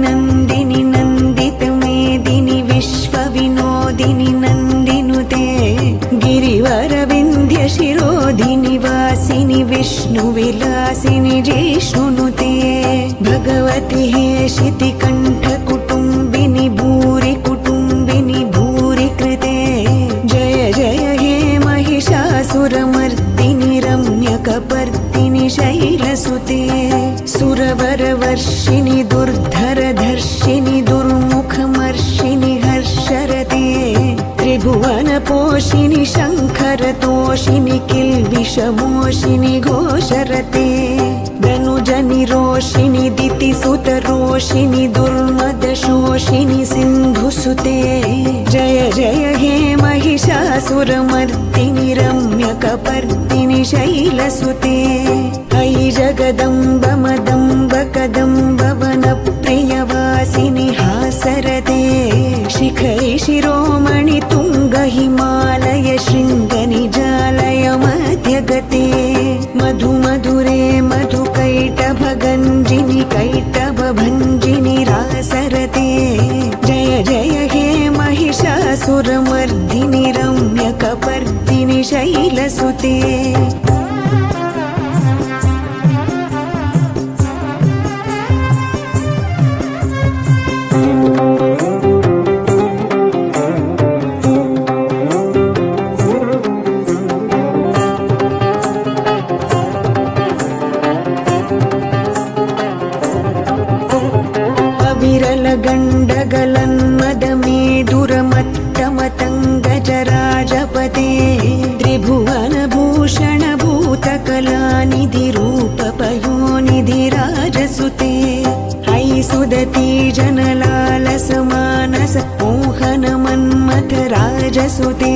नन्दिनि नन्दितमेदिनि विश्वविनोदिनि नन्दिनुते गिरिवरविन्ध्यशिरोधिनि वासिनि विष्णुविलासिनि जिष्णुनुते भगवति हेशितिकण्ठकुटुम्बिनि भूरि कुटुम्बिनि भूरि कृते जय जय हे महिषासुरमर्दिनि रम्यकपर्दिनि शैलसुते सुरवरवर्षिणि दुर्धरधर्षिणि दुर्मुखमर्षिणि हर्षरते त्रिभुवनपोषिणि शङ्खरतोषिणि किल्बिषमोषिणि घोषरते धनुजनिरोषिणि दितिसुतरोषिणि दुर्मदशोषिणि सिन्धुसुते जय जय हे महिषासुरमर्दिनि रम्यकपर्दिनि शैलसुते अयि जगदम्ब मदम्ब कदम्ब वनप्रियवासिनि हासरते शिखरि शिरोमणि तुङ्ग हिमालय शृङ्गनिजालय मध्यगते मधु मधुरे मधुकैटभगञ्जिनि कैटभभञ्जिनि रासरते जय जय हे महिषासुरमर्दिनि रम्यकपर्दिनि शैलसुते गण्डगलन्मदमेदुरमत्तमतङ्गजराजपते त्रिभुवनभूषण भूतकलानिधिरूपपयोनिधिराजसुते अयि सुदती जनलालसमानस मोहनमन्मथ राजसुते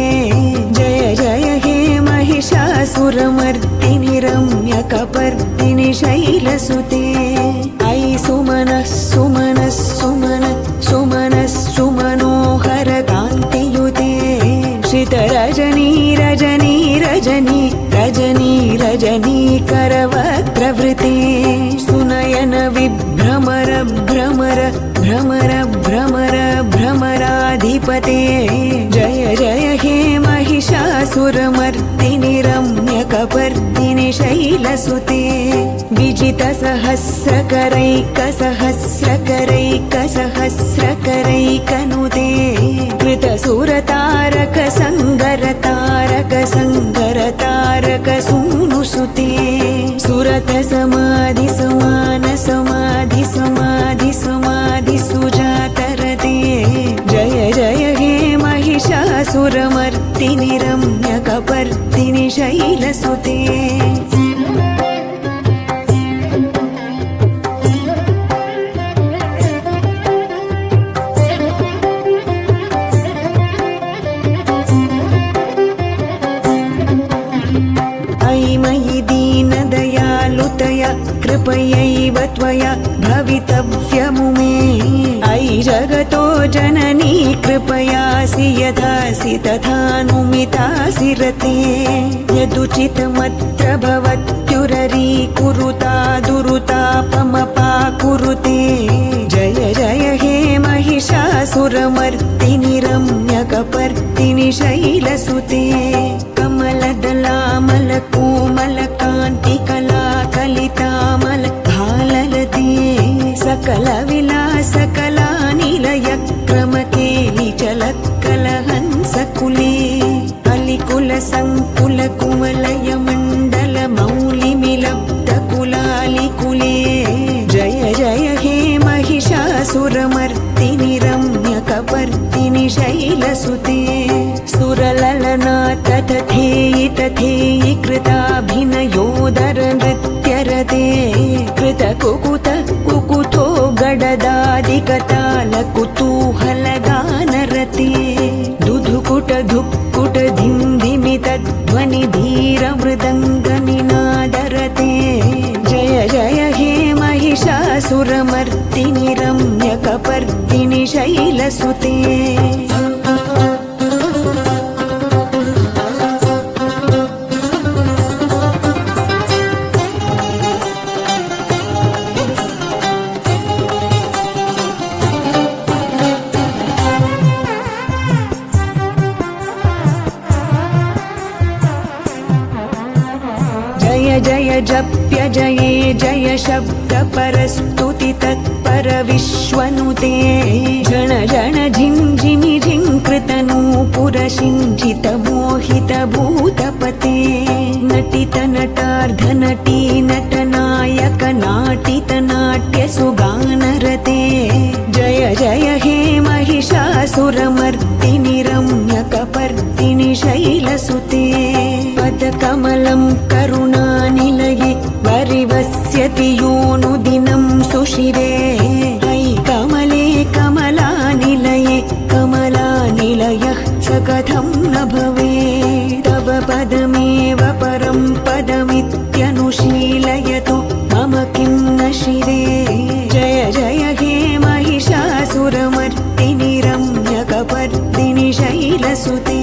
जय जय हे महिषासुरमर्दिनि रम्यकपर्दिनि शैलसुते अयि सुमनः सुमनः सुमनः सुमनः सुमनोहर कान्तियुते श्रितरजनी रजनी रजनी रजनी रजनी करवक्त्रवृते सुनयन विभ्रमर भ्रमर भ्रमर भ्रमर भ्रमराधिपते जय जय हे महिषासुरमर्दिनि रम्यकपर्दिनि शैलसुते विजितसहस्रकरैकसहस्रकरैकसहस्रकरैकनुते कृतसुरतारक संगरतारक संगरतारक सूनुसुते सुरत समाधि समान समाधि समाधि समाधि सुजातरते जय जय हे महिषासुरमर्दिनि रम्यकपर्दिनि शैलसुते कृपयैव त्वया भवितव्यमुमे अयि जगतो जननी कृपयासि यथासि तथानुमितासि रते यदुचितमत्र भवत्युररी कुरुता दुरुतापमपाकुरुते जय जय हे महिषासुरमर्दिनि रम्यकपर्दिनि शैलसुते कमलदलामलकोमलकान्तिकला कलितामल भाललते सकलविलासकलानिलयक्रमकेलिचलत्कलहंसकुले अलिकुलसङ्कुलकुवलय मण्डलमौलिमिलब्धकुलालिकुले जय जय हे महिषासुरमर्दिनि रम्यकपर्दिनि शैलसुते सुरललना तथेयि तथेयि कृताभिनयोदर नृत्यरते कृतकुकुत कुकुतो गडदादिकताल कुतूहलगानरते दुधुकुट धुक्कुट धिंधिमितध्वनि धीर मृदङ्गनिनादरते जय जय हे महिषासुरमर्दिनि रम्यकपर्दिनि शैलसुते जप्य जये जय शब्द परस्तुति तत्पर विश्वनुते जन जन झिञ्झिमि झिङ्कृतनूपुर शिञ्जित मोहित भूतपते नटित नटार्ध नटी नटनायक नाटित नाट्य सुगानरते जय जय हे महिषासुरमर्दिनि रम्यकपर्दिनि शैलसुते पदकमलं करुणानिलये वरिवस्यति योऽनुदिनं सुशिरे अयि कमले कमलानिलये कमलानिलयः स कथं न भवेत् तव पदमेव परं पदमित्यनुशीलयतु मम किं न शिरे जय जय हे महिषासुरमर्दिनि रम्यकपर्दिनि शैलसुते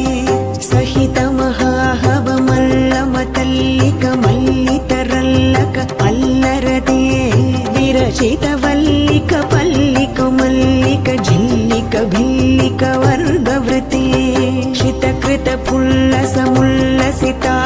सहितमहाहवमल्लमतल्लिकमल्लितरल्लक अल्लरते विरचित वल्लिक पल्लिक मल्लिक झिल्लिक भिल्लिक वर्गवृते शितकृत पुल्लसमुल्लसिता